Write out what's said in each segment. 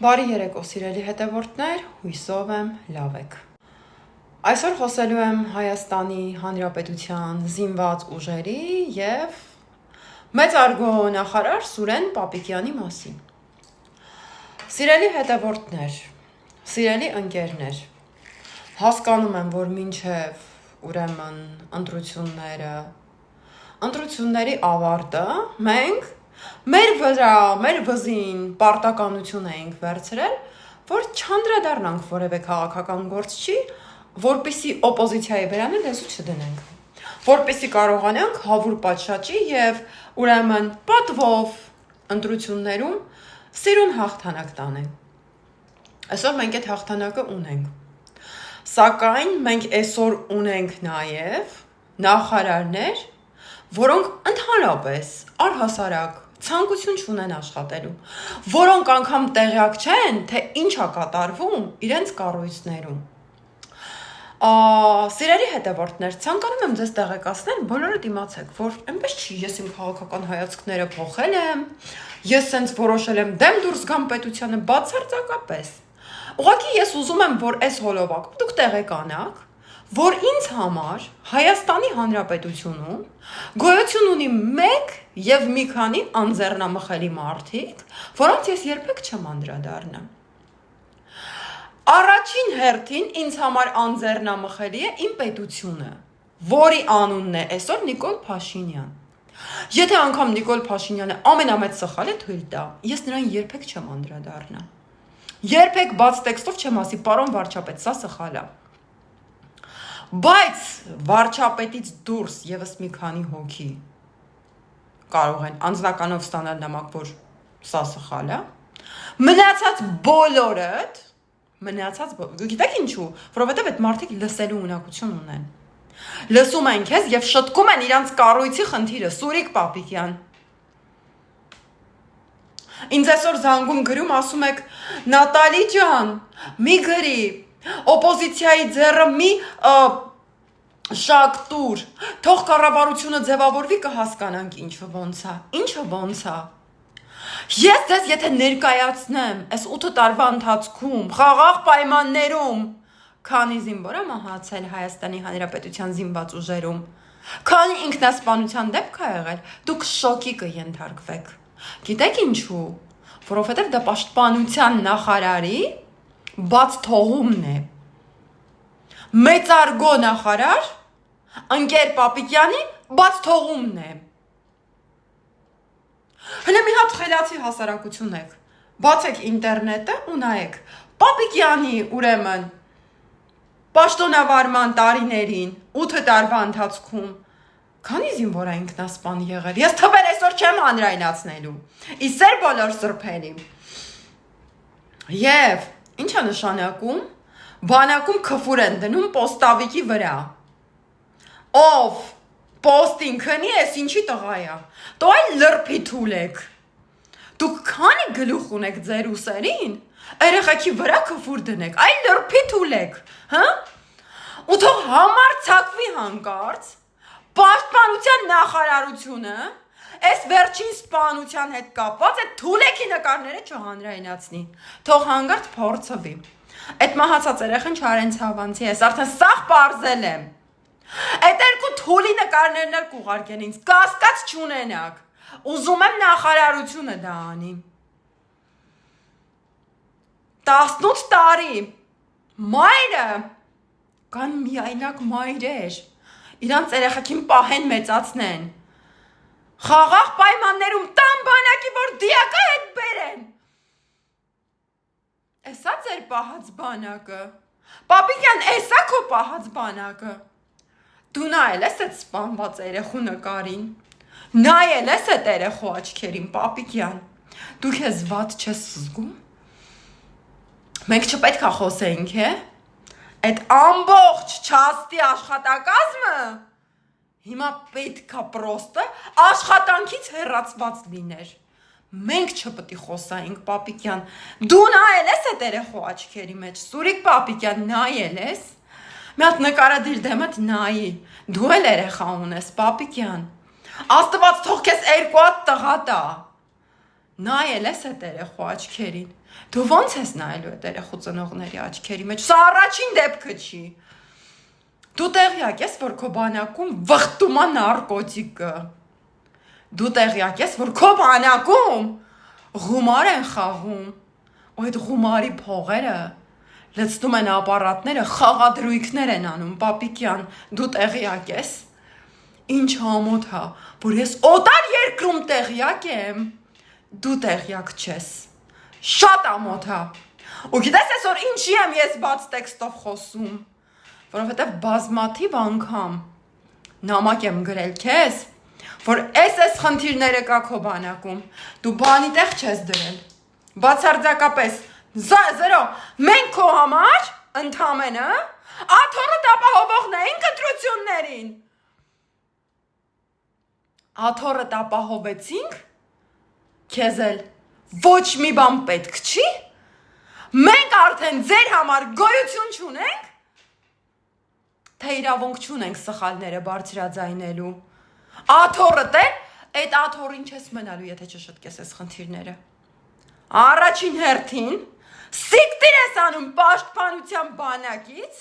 Բարի երեկո, սիրելի հետևորդներ, հույսով եմ լավ եք։ Այսօր խոսելու եմ Հայաստանի Հանրապետության զինված ուժերի և մեծարգո նախարար Սուրեն Պապիկյանի մասին։ Սիրելի հետևորդներ, սիրելի ընկերներ, հասկանում եմ, որ մինչև ուրեմն ընտրությունների ավարտը մենք մեր վրա, մեր վզին պարտականություն էինք վերցրել, որ չանդրադառնանք որևէ քաղաքական գործչի, որպեսզի օպոզիցիայի վրանը լեզու չդնենք, որպեսզի կարողանանք հավուր պատշաճի և ուրեմն պատվով ընտրություններում սիրուն հաղթանակ տանենք։ Այսօր մենք այդ հաղթանակը ունենք, սակայն մենք այսօր ունենք նաև նախարարներ, որոնք ընդհանրապես առհասարակ ցանկություն չունեն աշխատելու, որոնք անգամ տեղյակ չեն, թե ինչ է կատարվում իրենց կառույցներում։ Սիրելի հետևորդներ, ցանկանում եմ ձեզ տեղեկացնել, բոլորդ իմացեք, որ այնպես չի, ես իմ քաղաքական հայացքները փոխել եմ, ես սենց որոշել եմ դեմ դուրս գամ պետությանը, բացարձակապես։ Ուղղակի ես ուզում եմ, որ այս հոլովակում դուք տեղեկանաք, որ ինձ համար Հայաստանի Հանրապետությունում գոյություն ունի մեկ և մի քանի անձեռնամխելի մարդիկ, որոնց ես երբեք չեմ անդրադառնա։ Առաջին հերթին ինձ համար անձեռնամխելի է իմ պետությունը, որի անունն է այսօր Նիկոլ Փաշինյան։ Եթե անգամ Նիկոլ Փաշինյանը ամենամեծ սխալը թույլ տա, ես նրան երբեք չեմ անդրադառնա։ Երբեք բաց տեքստով չեմ ասի, պարոն վարչապետ, սա սխալ է։ Բայց վարչապետից դուրս եւս մի քանի հոգի կարող են անձնականով ստանալ նամակ, որ սա սխալ է։ Մնացած բոլորդ, գիտեք ինչու, որովհետև այդ մարդիկ լսելու ունակություն ունեն։ Լսում են քեզ եւ շտկում են իրանց կառույցի խնդիրը, Սուրիկ Պապիկյան։ Ինձ այսօր զանգում գրում, ասում եք, Նատալի ջան, մի գրի, օպոզիցիայի ձեռը մի շակտուր, թող կառավարությունը ձևավորվի կհասկանանք ինչը ոնց է։ Ես ձեզ եթե ներկայացնեմ այս 8 տարվա ընթացքում, խաղաղ պայմաններում, քանի զինվոր է մահացել Հայաստանի Հանրապետության զինված ուժերում, քանի ինքնասպանության դեպք է եղել, դուք շոկի կենթարկվեք։ Գիտեք ինչու, որովհետև դա պաշտպանության նախարարի բաց թողումն է։ Մեծարգո նախարար ընկեր Պապիկյանի բաց թողումն է։ Հələ մի հատ խելացի հասարակություն եք, բացեք ինտերնետը ու նայեք, Պապիկյանի ուրեմն պաշտոնավարման տարիներին 8 տարվա ընթացքում քանի զինվոր է ինքնասպան եղել, ես թվեր այսօր չեմ հանրայնացնելու, իսեր բոլոր սրբերի։ Եվ ինչ է նշանակում, բանակում քֆուր են դնում պոստավիկի վրա, ով պոստին քնի ես ինչի տղա է, տո այ լրպի թուլ եք, դուք քանի գլուխ ունեք ձեր ուսերին, երեխեքի վրա քֆուր դնեք, այ լրպի թուլ եք, ու թող համարձակվի հանկարծ, պաշտպանության նախարարությունը այս վերջին սպանության հետ կապված այդ թուլեքի նկարները չհանրայնացնի, թող հանգարց փորձվի։ Այդ մահացած երեխան Չարեն Ցավանցի է, արդեն սաղ պարզել եմ։ Այդ երկու թուլի նկարներն էլ կուղարկեն ինձ, կասկած չունենաք, ուզում եմ նախարարությունը դա անի։ 18 տարի, մայրը, կան միայնակ մայրեր, իրանց երեխեքին պահեն մեծացնեն, խաղաղ պայմաններում տան բանակի, որ դիակա հետ բերեն։ Էսա ձեր պահած բանակը, Պապիկյան, էսա քո պահած բանակը, դու նայել ես այդ սպանված երեխու նկարին, նայել ես այդ երեխու աչքերին, Պապիկյան, դու քեզ վատ չես զգում, մենք չպետք է խոսեինք, այդ ամբողջ չաստի աշխատակազմը հիմա պետք է պրոստը աշխատանքից հեռացված լիներ։ Մենք չպետք է խոսայինք, Պապիկյան, դու նայել ես այդ երեխու աչքերի մեջ, Սուրիկ Պապիկյան, նայել ես, մի հատ նկարադիր դեմդ նայի, դու էլ երեխա ունես, Պապիկյան, Աստված թող քեզ 2 հատ տղա տա։ Նայել ես այդ երեխու աչքերին, Դու ոնց ես նայելու այդ երեխու ծնողների աչքերի մեջ։ Սա առաջին դեպքը չի։ Դու տեղյակ ես, որ քո բանակում վխտում է նարկոտիկը։ Դու տեղյակ ես, որ քո բանակում գումար են խաղում։ Ու այդ գումարի փողերը լցնում են ապարատները, խաղադրույքներ են անում, պապիկյան, դու տեղյակ ես։ Ինչ համոթ հա, որ ես օտար երկրում տեղյակ եմ, դու տեղյակ չես։ Շատ ամոթ հա։ Ու գիտես այսօր ինչի եմ ես բաց տեքստով խոսում, որովհետև բազմաթիվ անգամ նամակ եմ գրել քեզ, որ այս խնդիրները կա քո բանակում, դու բանի տեղ չես դրել։ Բացարձակապես, զերո, մենք քո համար ընդամենը աթոռը տապահովողն էինք ընտրություններին։ Աթոռը տապահովեցինք, քեզ էլ ոչ մի բան պետք չի, մենք արդեն ձեր համար գոյություն չունենք, թե իրավունք չունենք սխալները բարձրաձայնելու։ Աթոռը տե, այդ աթոռին չես մնալու, եթե չշտկես այս խնդիրները։ Առաջին հերթին սիկտիր ես անում պաշտպանության բանակից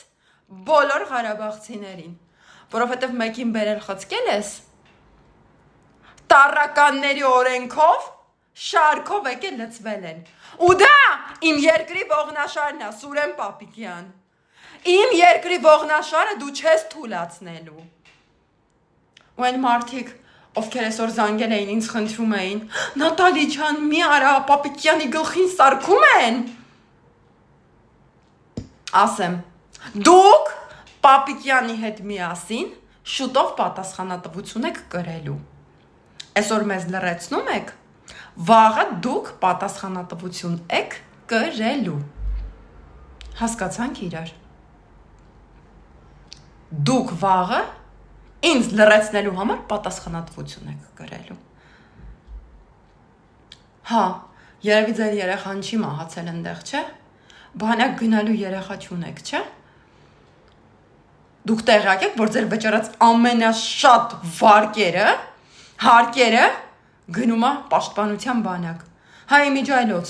բոլոր ղարաբաղցիներին, որովհետև մեկին բերել խցկել ես, տառականների օրենքով, շարքով եկել լծվել են։ Ու դա իմ երկրի ողնաշարն է, Սուրեն Պապիկյան։ Իմ երկրի ողնաշարը դու չես թուլացնելու։ Ու այն մարդիկ, ովքեր այսօր զանգել էին, ինձ խնդրում էին, Նատալի ջան, մի արա, Պապիկյանի գլխին սարքում են։ Ասեմ, դուք Պապիկյանի հետ միասին շուտով պատասխանատվություն եք կրելու։ Այսօր մեզ լրացնում եք, վաղը դուք պատասխանատվություն եք կրելու։ Հասկացանք իրար։ Դուք վաղը ինձ լրացնելու համար պատասխանատվություն եք կրելու։ Հա, երևի ձեր երեխան չի մահացել ընդեղ, չէ։ Բանակ գնալու երեխա չունեք, չէ։ Դուք տեղյակ եք, որ ձեր վճարած ամենաշատ հարկերը գնում է պաշտպանության բանակ։ Հայ Միջայլոց,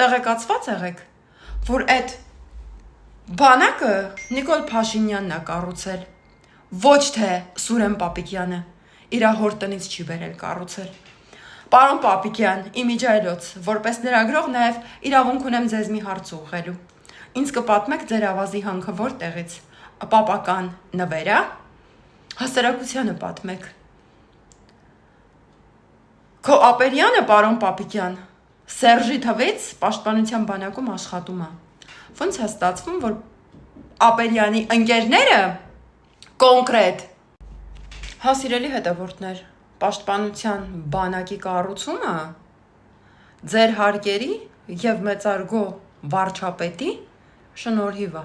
տեղեկացված եղեք, որ այդ բանակը Նիկոլ Փաշինյանն է կառուցել, ոչ թե Սուրեն Պապիկյանը, իր հոր տնից չի բերել կառուցել։ Պարոն Պապիկյան, Իմիջայլոց, որպես լրագրող նաև իրավունք ունեմ ձեզ մի հարց ուղղելու։ Ինձ կպատմեք ձեր ավազի հանքը որտեղից, պապական նվերա, հասարակությանը պատմեք։ Քո ապերյանը, պարոն Պապիկյան, Սերժի թվից պաշտպանության բանակում աշխատում է։ Ոնց է ստացվում, որ Ապերյանի ընկերները կոնկրետ հասիրելի հետևորդներ, պաշտպանության բանակի կառուցումը ձեր հարկերի եւ մեծարգո վարչապետի շնորհիվ է։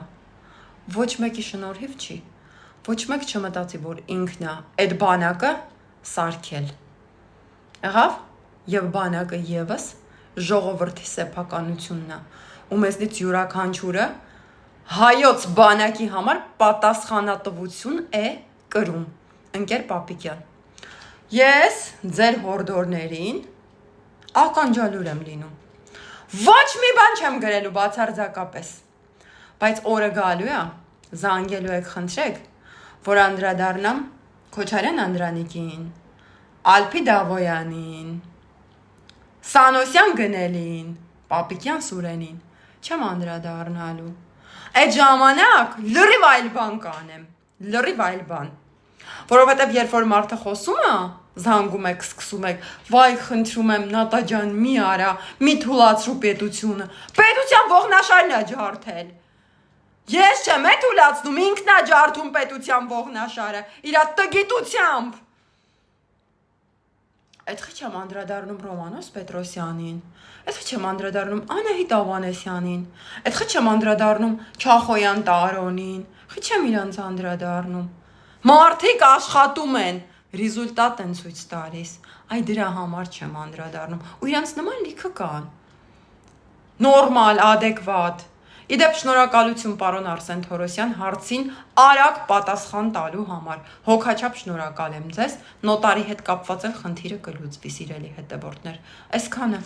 Ոչ մեկի շնորհիվ չի։ Ոչ մեկ չմտածի, որ ինքն է այդ բանակը սարքել։ Եղավ եւ բանակը եւս ժողովրդի սեփականությունն է, ու մեզնից յուրաքանչյուրը հայոց բանակի համար պատասխանատվություն է կրում։ Ընկեր Պապիկյան, ես ձեր հորդորներին ականջալուր եմ լինում։ Ոչ մի բան չեմ գրելու բացարձակապես, բայց օրը գալու է, զանգելու եք խնդրեք, որ անդրադառնամ Քոչարյան Անդրանիկին, Ալփի Դավոյանին, Սանոսյան Գնելին, Պապիկյան Սուրենին, չեմ անդրադառնալու։ Այդ ժամանակ լրիվ այլ բան կանեմ, լրիվ այլ բան։ Որովհետև երբ որ մարդը խոսում է, զանգում եք, սկսում եք, վայ խնդրում եմ Նատա ջան, մի արա, մի թուլացրու պետությունը։ Պետության ողնաշարն է ջարդել։ Ես չեմ է թուլացնում, ինքն է ջարդում պետության ողնաշարը, իր տգիտությամբ։ Այդ խի չեմ անդրադառնում Ռոմանոս Պետրոսյանին, այդ խի չեմ անդրադառնում Անահիտ Ավանեսյանին, այդ խի չեմ անդրադառնում Չախոյան Տարոնին, խի չեմ իրանց անդրադառնում։ Մարդիկ աշխատում են, ռեզուլտատ են ցույց տալիս, այ դրա համար չեմ անդրադառնում, ու իրանց նման լիքը կան։ Նորմալ, adekvat։ Իդեպ շնորհակալություն պարոն Արսեն Թորոսյան հարցին արագ պատասխան տալու համար։ Հոգաչափ շնորհակալ եմ ձեզ, նոտարի հետ կապված էլ խնդիրը կլուծվի, սիրելի հետևորդներ։ Այսքանը։